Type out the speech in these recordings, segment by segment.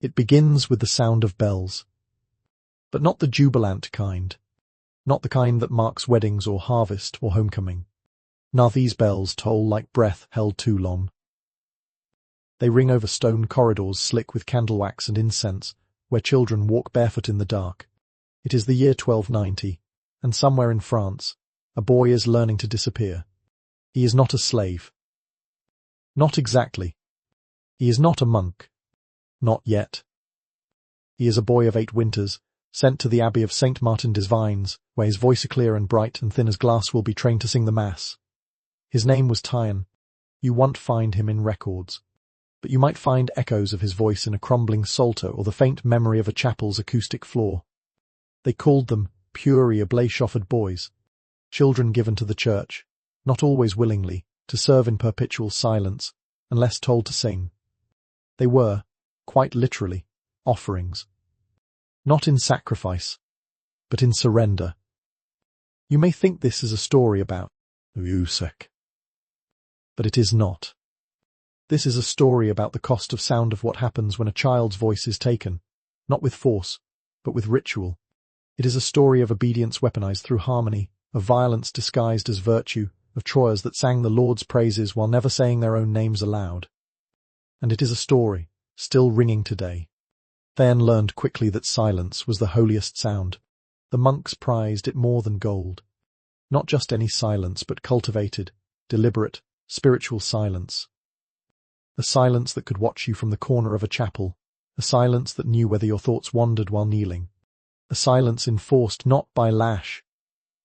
It begins with the sound of bells. But not the jubilant kind. Not the kind that marks weddings or harvest or homecoming. Now these bells toll like breath held too long. They ring over stone corridors slick with candle wax and incense, where children walk barefoot in the dark. It is the year 1290, and somewhere in France, a boy is learning to disappear. He is not a slave. Not exactly. He is not a monk. Not yet. He is a boy of 8 winters, sent to the Abbey of St. Martin des Vines, where his voice clear and bright and thin as glass will be trained to sing the Mass. His name was Tyon. You won't find him in records, but you might find echoes of his voice in a crumbling psalter or the faint memory of a chapel's acoustic floor. They called them pure oblate-offered boys, children given to the church, not always willingly, to serve in perpetual silence, unless told to sing. They were, quite literally, offerings. Not in sacrifice, but in surrender. You may think this is a story about music, but it is not. This is a story about the cost of sound, of what happens when a child's voice is taken, not with force, but with ritual. It is a story of obedience weaponized through harmony, of violence disguised as virtue, of Troyers that sang the Lord's praises while never saying their own names aloud. And it is a story, still ringing today. Theon learned quickly that silence was the holiest sound. The monks prized it more than gold. Not just any silence, but cultivated, deliberate, spiritual silence. A silence that could watch you from the corner of a chapel, a silence that knew whether your thoughts wandered while kneeling, a silence enforced not by lash,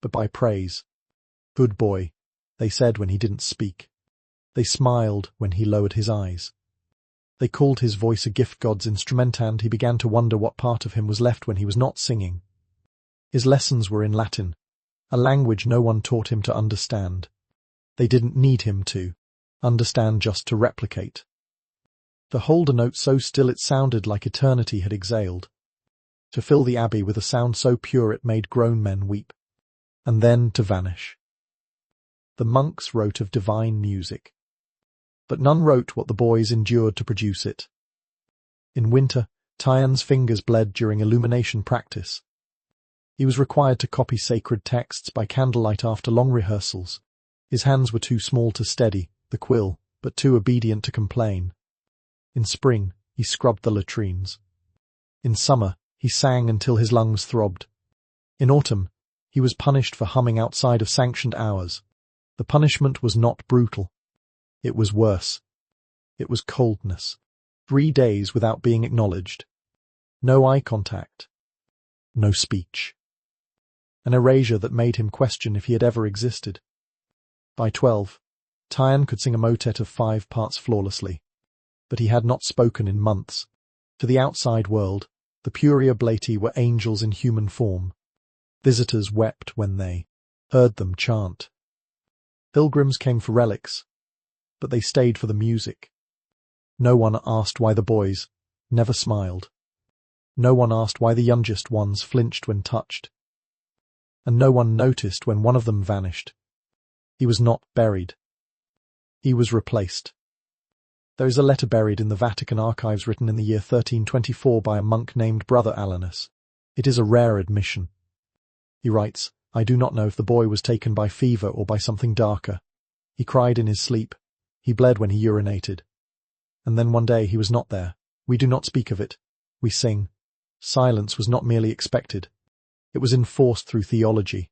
but by praise. Good boy, they said when he didn't speak. They smiled when he lowered his eyes. They called his voice a gift, God's instrument, and he began to wonder what part of him was left when he was not singing. His lessons were in Latin, a language no one taught him to understand. They didn't need him to understand, just to replicate. To hold a note so still it sounded like eternity had exhaled. To fill the abbey with a sound so pure it made grown men weep. And then to vanish. The monks wrote of divine music, but none wrote what the boys endured to produce it. In winter, Tyon's fingers bled during illumination practice. He was required to copy sacred texts by candlelight after long rehearsals. His hands were too small to steady the quill, but too obedient to complain. In spring, he scrubbed the latrines. In summer, he sang until his lungs throbbed. In autumn, he was punished for humming outside of sanctioned hours. The punishment was not brutal. It was worse. It was coldness. 3 days without being acknowledged. No eye contact. No speech. An erasure that made him question if he had ever existed. By 12, Tyon could sing a motet of 5 parts flawlessly. But he had not spoken in months. To the outside world, the Puri Oblati were angels in human form. Visitors wept when they heard them chant. Pilgrims came for relics, but they stayed for the music. No one asked why the boys never smiled. No one asked why the youngest ones flinched when touched. And no one noticed when one of them vanished. He was not buried. He was replaced. There is a letter buried in the Vatican archives written in the year 1324 by a monk named Brother Alanus. It is a rare admission. He writes, "I do not know if the boy was taken by fever or by something darker. He cried in his sleep. He bled when he urinated. And then one day he was not there. We do not speak of it. We sing. Silence was not merely expected. It was enforced through theology.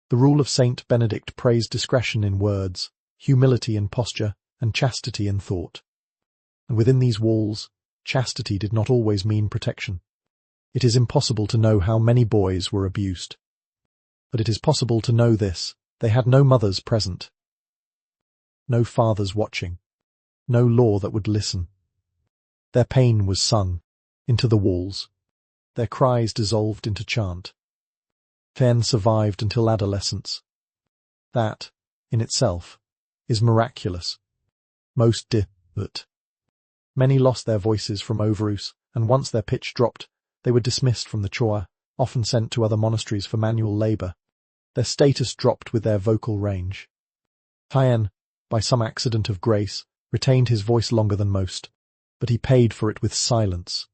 The rule of Saint Benedict praised discretion in words, humility in posture, and chastity in thought. And within these walls, chastity did not always mean protection. It is impossible to know how many boys were abused. But it is possible to know this: they had no mothers present. No fathers watching. No law that would listen. Their pain was sung into the walls. Their cries dissolved into chant. Tyon survived until adolescence. That, in itself, is miraculous. Most did. Many lost their voices from overuse, and once their pitch dropped, they were dismissed from the choir, often sent to other monasteries for manual labor. Their status dropped with their vocal range. Tyon, by some accident of grace, retained his voice longer than most. but he paid for it with silence.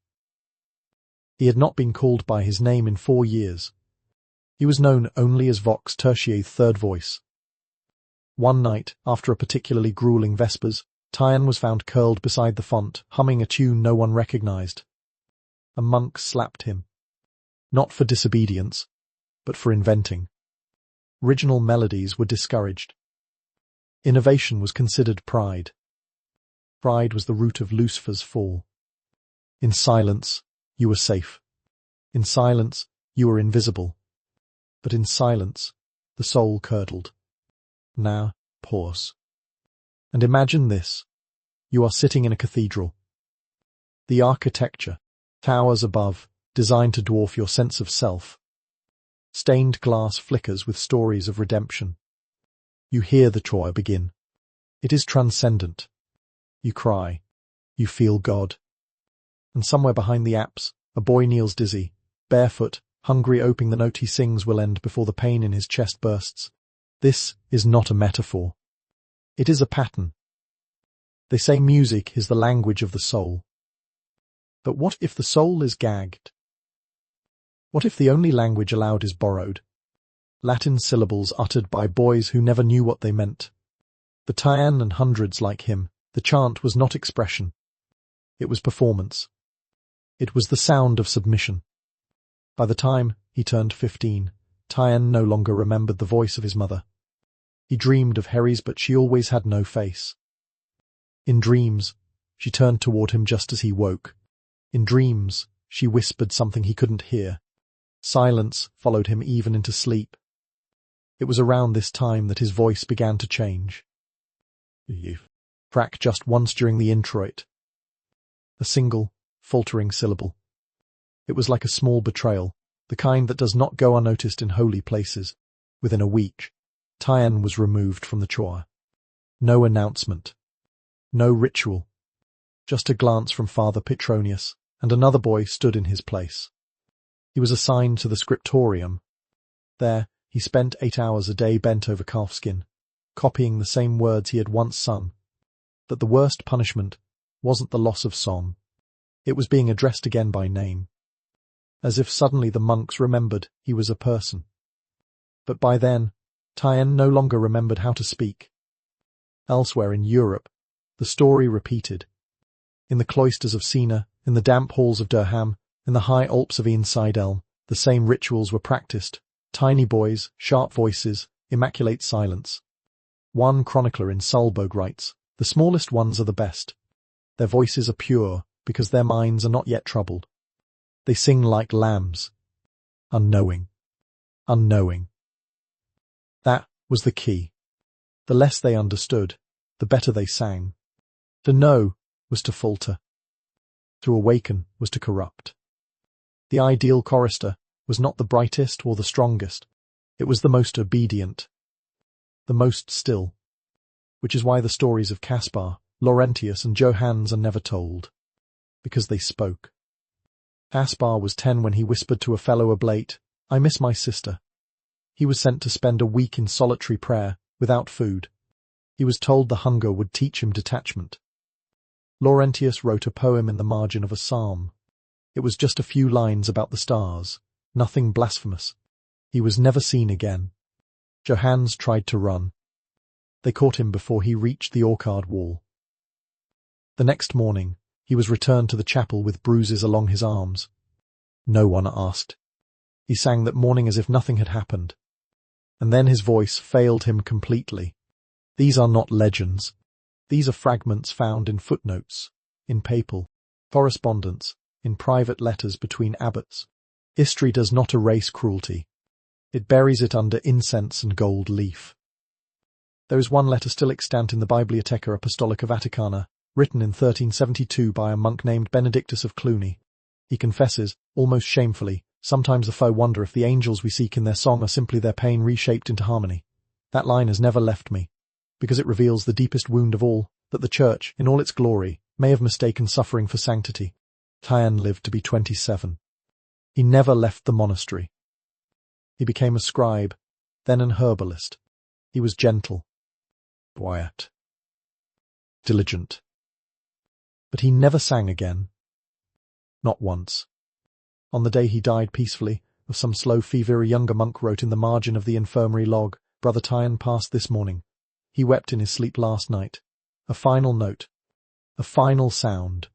He had not been called by his name in 4 years. He was known only as Vox Tertiae's third voice. One night, after a particularly grueling vespers, Tyan was found curled beside the font, humming a tune no one recognized. A monk slapped him. Not for disobedience, but for inventing. Original melodies were discouraged. Innovation was considered pride. Pride was the root of Lucifer's fall. In silence, you were safe. In silence, you were invisible. But in silence, the soul curdled. Now, pause. And imagine this. You are sitting in a cathedral. The architecture, towers above, designed to dwarf your sense of self. Stained glass flickers with stories of redemption. You hear the choir begin. It is transcendent. You cry. You feel God. And somewhere behind the apse, a boy kneels dizzy, barefoot, hungry, hoping the note he sings will end before the pain in his chest bursts. This is not a metaphor. It is a pattern. They say music is the language of the soul. But what if the soul is gagged? What if the only language allowed is borrowed? Latin syllables uttered by boys who never knew what they meant. For Tyan and hundreds like him, the chant was not expression. It was performance. It was the sound of submission. By the time he turned 15, Tyan no longer remembered the voice of his mother. He dreamed of Herries, but she always had no face. In dreams, she turned toward him just as he woke. In dreams, she whispered something he couldn't hear. Silence followed him even into sleep. It was around this time that his voice began to change. You crack just once during the introit. A single, faltering syllable. It was like a small betrayal, the kind that does not go unnoticed in holy places. Within a week, Tyan was removed from the choir. No announcement. No ritual. Just a glance from Father Petronius, and another boy stood in his place. He was assigned to the scriptorium. There, he spent 8 hours a day bent over calfskin, copying the same words he had once sung. But the worst punishment wasn't the loss of song. It was being addressed again by name. As if suddenly the monks remembered he was a person. But by then, Tyan no longer remembered how to speak. Elsewhere in Europe, the story repeated. In the cloisters of Siena, in the damp halls of Durham, in the high Alps of Einsiedel, the same rituals were practiced. Tiny boys, sharp voices, immaculate silence. One chronicler in Sulberg writes, "The smallest ones are the best. Their voices are pure, because their minds are not yet troubled. They sing like lambs. Unknowing. Unknowing." That was the key. The less they understood, the better they sang. To know was to falter. To awaken was to corrupt. The ideal chorister was not the brightest or the strongest. It was the most obedient. The most still. Which is why the stories of Caspar, Laurentius and Johannes are never told. Because they spoke. Caspar was 10 when he whispered to a fellow oblate, "I miss my sister." He was sent to spend a week in solitary prayer, without food. He was told the hunger would teach him detachment. Laurentius wrote a poem in the margin of a psalm. It was just a few lines about the stars, nothing blasphemous. He was never seen again. Johannes tried to run. They caught him before he reached the orchard wall. The next morning, he was returned to the chapel with bruises along his arms. No one asked. He sang that morning as if nothing had happened. And then his voice failed him completely. These are not legends. These are fragments found in footnotes, in papal correspondence, in private letters between abbots. History does not erase cruelty. It buries it under incense and gold leaf. There is one letter still extant in the Bibliotheca Apostolica Vaticana, written in 1372 by a monk named Benedictus of Cluny. He confesses, almost shamefully, "Sometimes I wonder if the angels we seek in their song are simply their pain reshaped into harmony." That line has never left me, because it reveals the deepest wound of all, that the Church, in all its glory, may have mistaken suffering for sanctity. Tyan lived to be 27. He never left the monastery. He became a scribe, then an herbalist. He was gentle, quiet, diligent. But he never sang again. Not once. On the day he died peacefully, of some slow fever, a younger monk wrote in the margin of the infirmary log, "Brother Tyan passed this morning. He wept in his sleep last night." A final note. A final sound.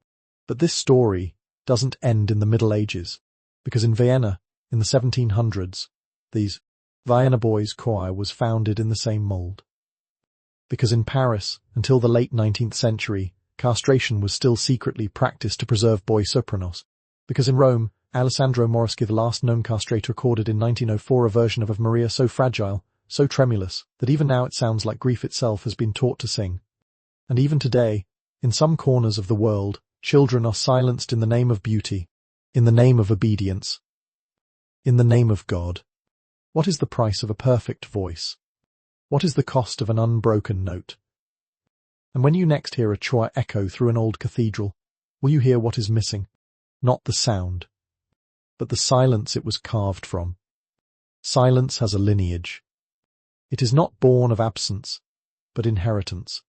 But this story doesn't end in the Middle Ages, because in Vienna, in the 1700s, these Vienna Boys' Choir was founded in the same mould. Because in Paris, until the late 19th century, castration was still secretly practiced to preserve boy sopranos. Because in Rome, Alessandro Moreschi, the last known castrator, recorded in 1904 a version of Ave Maria so fragile, so tremulous, that even now it sounds like grief itself has been taught to sing. And even today, in some corners of the world, children are silenced in the name of beauty, in the name of obedience, in the name of God. What is the price of a perfect voice? What is the cost of an unbroken note? And when you next hear a choir echo through an old cathedral, will you hear what is missing? Not the sound, but the silence it was carved from. Silence has a lineage. It is not born of absence, but inheritance.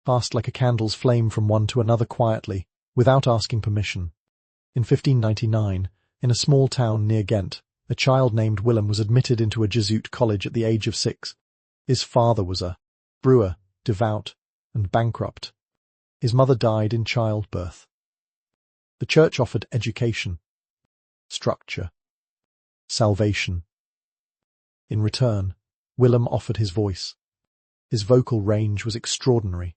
Passed like a candle's flame from one to another quietly, without asking permission. In 1599, in a small town near Ghent, a child named Willem was admitted into a Jesuit college at the age of 6. His father was a brewer, devout, and bankrupt. His mother died in childbirth. The church offered education, structure, salvation. In return, Willem offered his voice. His vocal range was extraordinary.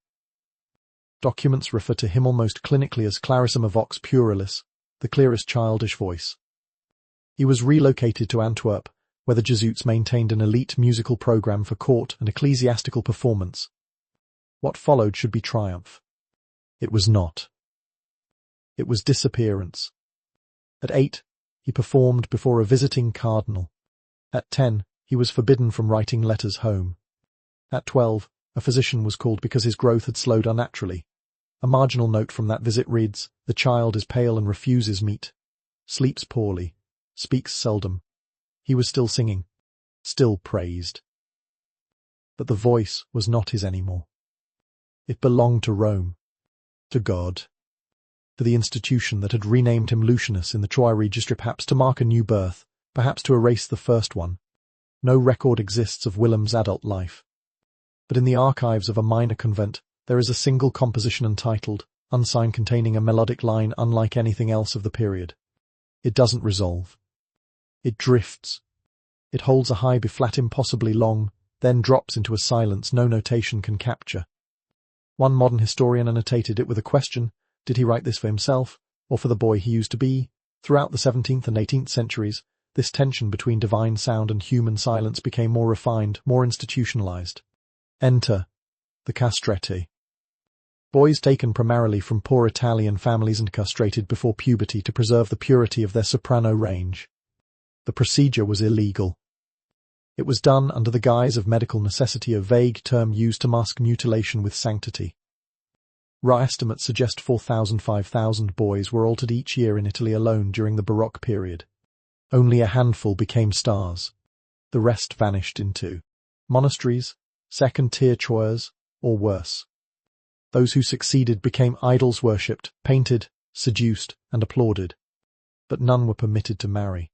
Documents refer to him almost clinically as clarissima vox puerilis, the clearest childish voice. He was relocated to Antwerp, where the Jesuits maintained an elite musical program for court and ecclesiastical performance. What followed should be triumph. It was not. It was disappearance. At 8, he performed before a visiting cardinal. At 10, he was forbidden from writing letters home. At 12, a physician was called because his growth had slowed unnaturally. A marginal note from that visit reads, "The child is pale and refuses meat, sleeps poorly, speaks seldom." He was still singing, still praised. But the voice was not his anymore. It belonged to Rome, to God, to the institution that had renamed him Lucianus in the Troy Registry, perhaps to mark a new birth, perhaps to erase the first one. No record exists of Willem's adult life. But in the archives of a minor convent, there is a single composition entitled, unsigned, containing a melodic line unlike anything else of the period. It doesn't resolve. It drifts. It holds a high B flat impossibly long, then drops into a silence no notation can capture. One modern historian annotated it with a question: did he write this for himself, or for the boy he used to be? Throughout the 17th and 18th centuries, this tension between divine sound and human silence became more refined, more institutionalized. Enter the castrati. Boys taken primarily from poor Italian families and castrated before puberty to preserve the purity of their soprano range. The procedure was illegal. It was done under the guise of medical necessity, a vague term used to mask mutilation with sanctity. Raw estimates suggest 4,000–5,000 boys were altered each year in Italy alone during the Baroque period. Only a handful became stars. The rest vanished into monasteries, second-tier choirs, or worse. Those who succeeded became idols worshipped, painted, seduced, and applauded. But none were permitted to marry.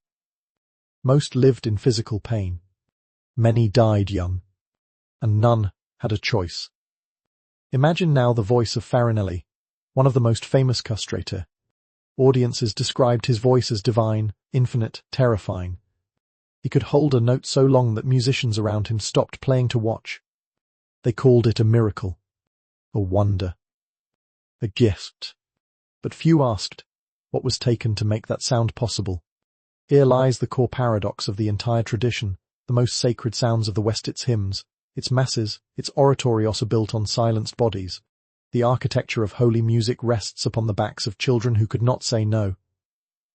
Most lived in physical pain. Many died young. And none had a choice. Imagine now the voice of Farinelli, one of the most famous castrator. Audiences described his voice as divine, infinite, terrifying. He could hold a note so long that musicians around him stopped playing to watch. They called it a miracle, a wonder, a gift. But few asked what was taken to make that sound possible. Here lies the core paradox of the entire tradition, the most sacred sounds of the West, its hymns, its masses, its oratory also built on silenced bodies. The architecture of holy music rests upon the backs of children who could not say no.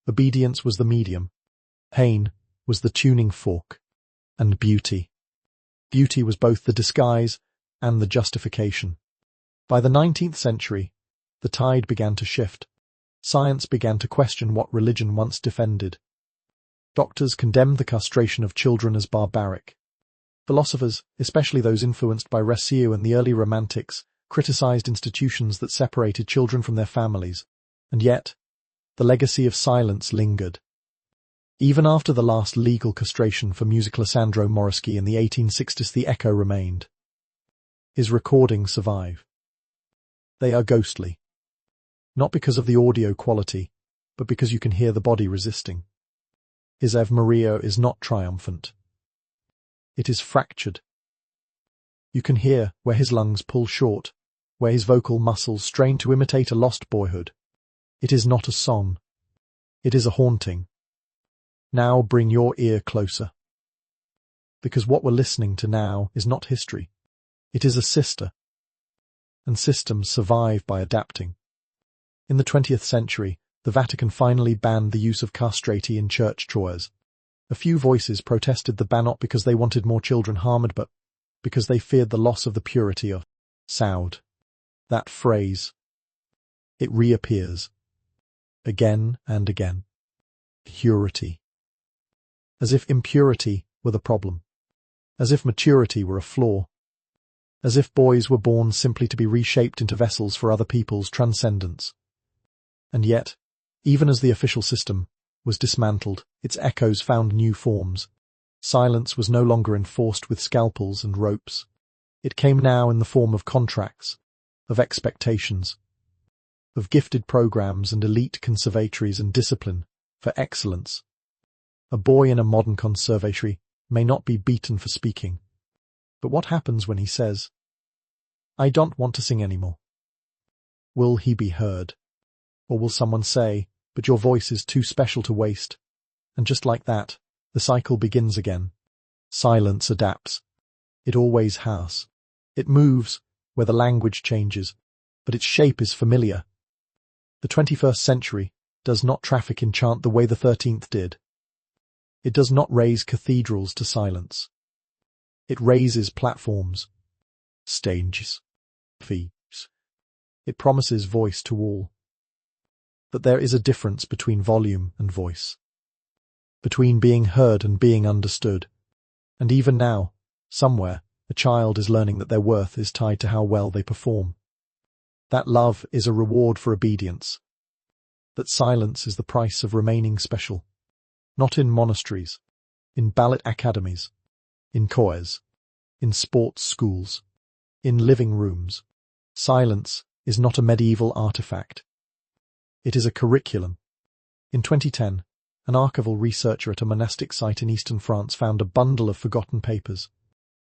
Obedience was the medium. Pain was the tuning fork. And beauty. Beauty was both the disguise and the justification. By the 19th century, the tide began to shift. Science began to question what religion once defended. Doctors condemned the castration of children as barbaric. Philosophers, especially those influenced by Rousseau and the early Romantics, criticized institutions that separated children from their families, and yet, the legacy of silence lingered. Even after the last legal castration for music Sandro Moreschi in the 1860s, the echo remained. His recordings survive. They are ghostly. Not because of the audio quality, but because you can hear the body resisting. His Ave Maria is not triumphant. It is fractured. You can hear where his lungs pull short, where his vocal muscles strain to imitate a lost boyhood. It is not a song. It is a haunting. Now bring your ear closer. Because what we're listening to now is not history. It is a sister. And systems survive by adapting. In the 20th century, the Vatican finally banned the use of castrati in church choirs. A few voices protested the ban not because they wanted more children harmed, but because they feared the loss of the purity of sound. That phrase. It reappears. Again and again. Purity. As if impurity were the problem. As if maturity were a flaw. As if boys were born simply to be reshaped into vessels for other people's transcendence. And yet, even as the official system was dismantled, its echoes found new forms. Silence was no longer enforced with scalpels and ropes. It came now in the form of contracts, of expectations, of gifted programs and elite conservatories and discipline for excellence. A boy in a modern conservatory may not be beaten for speaking. But what happens when he says, "I don't want to sing anymore"? Will he be heard? Or will someone say, "But your voice is too special to waste"? And just like that, the cycle begins again. Silence adapts. It always has. It moves where the language changes, but its shape is familiar. The 21st century does not traffic in chant the way the 13th did. It does not raise cathedrals to silence. It raises platforms, stages, fees. It promises voice to all. But there is a difference between volume and voice, between being heard and being understood. And even now, somewhere, a child is learning that their worth is tied to how well they perform. That love is a reward for obedience. That silence is the price of remaining special. Not in monasteries, in ballet academies, in choirs, in sports schools, in living rooms. Silence is not a medieval artifact. It is a curriculum. In 2010, an archival researcher at a monastic site in eastern France found a bundle of forgotten papers.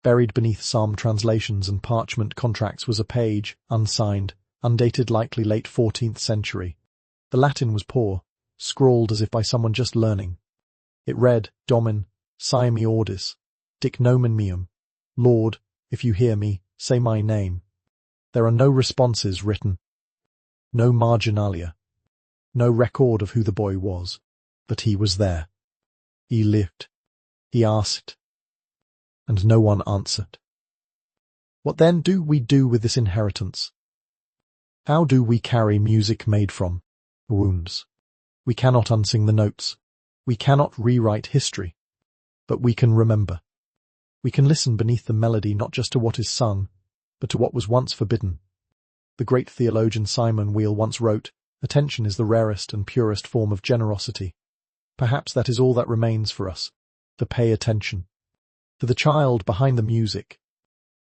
Buried beneath psalm translations and parchment contracts was a page, unsigned, undated, likely late 14th century. The Latin was poor, scrawled as if by someone just learning. It read, "Domin, si me audis, dic nomen meum. Lord, if you hear me, say my name." There are no responses written. No marginalia. No record of who the boy was. But he was there. He lived. He asked. And no one answered. What then do we do with this inheritance? How do we carry music made from wounds? We cannot unsing the notes. We cannot rewrite history. But we can remember. We can listen beneath the melody not just to what is sung, but to what was once forbidden. The great theologian Simon Weil once wrote, "Attention is the rarest and purest form of generosity." Perhaps that is all that remains for us, to pay attention. To the child behind the music.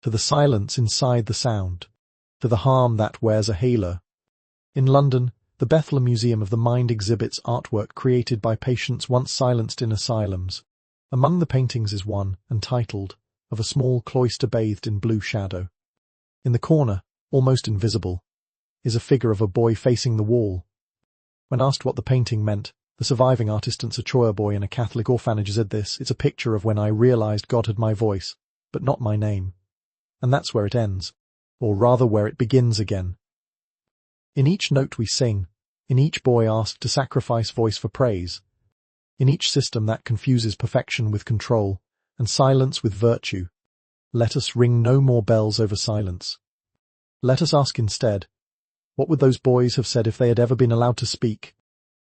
To the silence inside the sound. To the harm that wears a halo. In London, the Bethlehem Museum of the Mind exhibits artwork created by patients once silenced in asylums. Among the paintings is one, entitled, "Of a Small Cloister Bathed in Blue Shadow." In the corner, almost invisible, is a figure of a boy facing the wall. When asked what the painting meant, the surviving artist and a boy in a Catholic orphanage said this: "It's a picture of when I realized God had my voice, but not my name." And that's where it ends, or rather where it begins again. In each note we sing, in each boy asked to sacrifice voice for praise, in each system that confuses perfection with control, and silence with virtue, let us ring no more bells over silence. Let us ask instead, what would those boys have said if they had ever been allowed to speak?